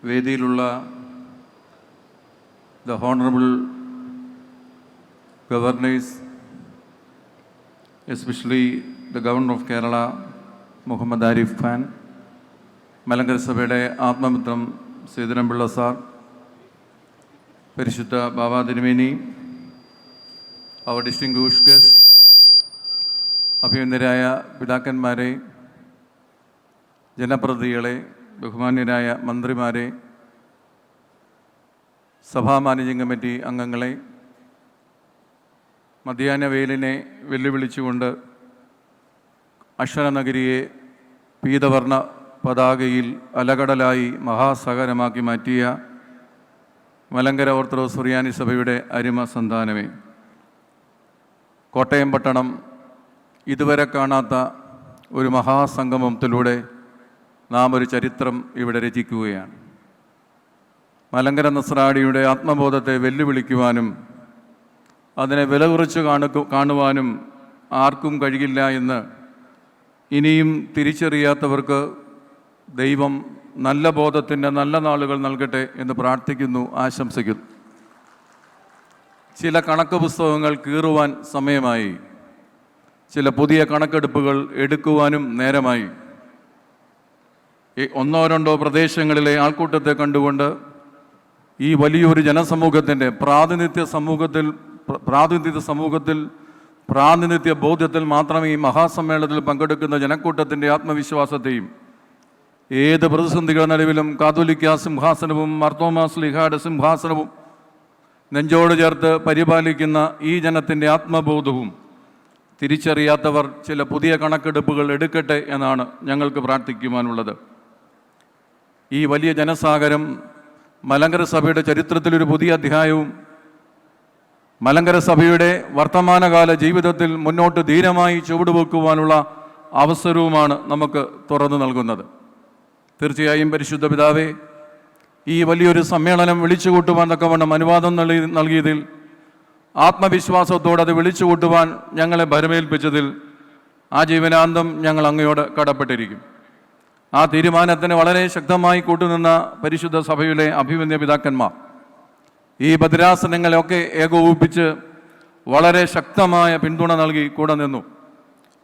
വേദിയിലുള്ള the honorable governors, especially the Governor of Kerala, Muhammad Arif Khan, Malankara സഭയുടെ ആത്മമിത്രം സീതരംപിള്ള sir, പരിശുദ്ധ ബാബാ തിരുമേനി, അവർ distinguished guest, അഭിനന്ദരായ പിതാക്കന്മാരെ, ജനപ്രതിനിധികളെ, ബഹുമാന്യരായ മന്ത്രിമാരെ, സഭാ മാനേജിംഗ് കമ്മിറ്റി അംഗങ്ങളെ, മധ്യാഹ്ന വെയിലിനെ വെല്ലുവിളിച്ചുകൊണ്ട് അക്ഷരനഗരിയെ പീതവർണ്ണ പതാകയിൽ അലകടലായി മഹാസാഗരമാക്കി മാറ്റിയ മലങ്കര ഓർത്തഡോക്സ് സുറിയാനി സഭയുടെ അരിമ സന്താനമേ, കോട്ടയം പട്ടണം ഇതുവരെ കാണാത്ത ഒരു മഹാസംഗമത്തിലൂടെ നാം ഒരു ചരിത്രം ഇവിടെ രചിക്കുകയാണ്. മലങ്കര നസ്രാണിയുടെ ആത്മബോധത്തെ വെല്ലുവിളിക്കുവാനും അതിനെ വില കുറച്ച് കാണുവാനും ആർക്കും കഴിയില്ല എന്ന് ഇനിയും തിരിച്ചറിയാത്തവർക്ക് ദൈവം നല്ല ബോധത്തിൻ്റെ നല്ല നാളുകൾ നൽകട്ടെ എന്ന് പ്രാർത്ഥിക്കുന്നു, ആശംസിക്കുന്നു. ചില കണക്ക് പുസ്തകങ്ങൾ കീറുവാൻ സമയമായി, ചില പുതിയ കണക്കെടുപ്പുകൾ എടുക്കുവാനും നേരമായി. ഒന്നോ രണ്ടോ പ്രദേശങ്ങളിലെ ആൾക്കൂട്ടത്തെ കണ്ടുകൊണ്ട് ഈ വലിയൊരു ജനസമൂഹത്തിൻ്റെ പ്രാതിനിധ്യ ബോധ്യത്തിൽ മാത്രമേ ഈ മഹാസമ്മേളനത്തിൽ പങ്കെടുക്കുന്ന ജനക്കൂട്ടത്തിൻ്റെ ആത്മവിശ്വാസത്തെയും ഏത് പ്രതിസന്ധികളുടെ നടുവിലും കാതോലിക്ക സിംഹാസനവും മാർത്തോമാ ശ്ലീഹായുടെ സിംഹാസനവും നെഞ്ചോട് ചേർത്ത് പരിപാലിക്കുന്ന ഈ ജനത്തിൻ്റെ ആത്മബോധവും തിരിച്ചറിയാത്തവർ ചില പുതിയ കണക്കെടുപ്പുകൾ എടുക്കട്ടെ എന്നാണ് ഞങ്ങൾക്ക് പ്രാർത്ഥിക്കുവാനുള്ളത്. ഈ വലിയ ജനസാഗരം മലങ്കര സഭയുടെ ചരിത്രത്തിലൊരു പുതിയ അധ്യായവും മലങ്കര സഭയുടെ വർത്തമാനകാല ജീവിതത്തിൽ മുന്നോട്ട് ധീരമായി ചുവടുവെക്കുവാനുള്ള അവസരവുമാണ് നമുക്ക് തുറന്നു നൽകുന്നത്. തീർച്ചയായും പരിശുദ്ധ പിതാവേ, ഈ വലിയൊരു സമ്മേളനം വിളിച്ചുകൂട്ടുവാൻ തക്കവണ്ണം അനുവാദം നൽകിയതിൽ, ആത്മവിശ്വാസത്തോടെ അത് വിളിച്ചുകൂട്ടുവാൻ ഞങ്ങളെ ഭരമേൽപ്പിച്ചതിൽ ആജീവനാന്തം ഞങ്ങൾ അങ്ങയോട് കടപ്പെട്ടിരിക്കും. ആ തീരുമാനത്തിന് വളരെ ശക്തമായി കൂട്ടുനിന്ന പരിശുദ്ധ സഭയിലെ അഭിമന്യ പിതാക്കന്മാർ ഈ ഭദ്രാസനങ്ങളെയൊക്കെ ഏകോപിപ്പിച്ച് വളരെ ശക്തമായ പിന്തുണ നൽകി കൂടെ നിന്നു.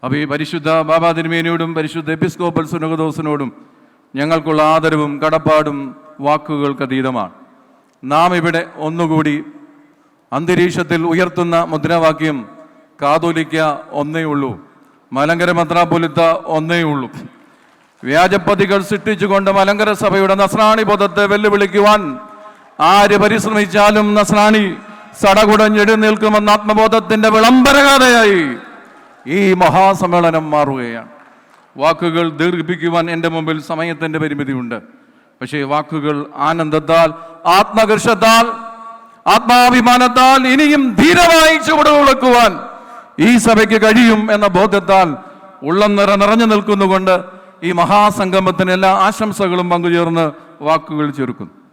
അപ്പോൾ ഈ പരിശുദ്ധ ബാബാ തിരുമേനിയോടും പരിശുദ്ധ എപ്പിസ്കോപ്പൽ സുനകദോസിനോടും ഞങ്ങൾക്കുള്ള ആദരവും കടപ്പാടും വാക്കുകൾക്കതീതമാണ്. നാം ഇവിടെ ഒന്നുകൂടി അന്തരീക്ഷത്തിൽ ഉയർത്തുന്ന മുദ്രാവാക്യം കാതോലിക്ക ഒന്നേ ഉള്ളൂ, മലങ്കര മെത്രാപ്പൊലീത്ത ഒന്നേ ഉള്ളൂ. വ്യാജപ്പതികൾ സൃഷ്ടിച്ചുകൊണ്ട് മലങ്കര സഭയുടെ നസ്രാണി ബോധത്തെ വെല്ലുവിളിക്കുവാൻ ആര് പരിശ്രമിച്ചാലും നസ്രാണി സടകുടഞ്ഞെഴുന്നേൽക്കുമെന്ന ആത്മബോധത്തിന്റെ വിളംബരഗാഥയായി ഈ മഹാസമ്മേളനം മാറുകയാണ്. വാക്കുകൾ ദീർഘിപ്പിക്കുവാൻ എൻ്റെ മുമ്പിൽ സമയത്തിൻ്റെ പരിമിതിയുണ്ട്. പക്ഷേ വാക്കുകൾ ആനന്ദത്താൽ, ആത്മകർഷത്താൽ, ആത്മാഭിമാനത്താൽ ഇനിയും ധീരമായി ചുവടുവെക്കുവാൻ ഈ സഭയ്ക്ക് കഴിയും എന്ന ബോധ്യത്താൽ ഉള്ളം നിറഞ്ഞു നിൽക്കുന്നുകൊണ്ട് ഈ മഹാസംഗമത്തിന് എല്ലാ ആശംസകളും പങ്കുചേർന്ന് വാക്കുകൾ ചുരുക്കുന്നു.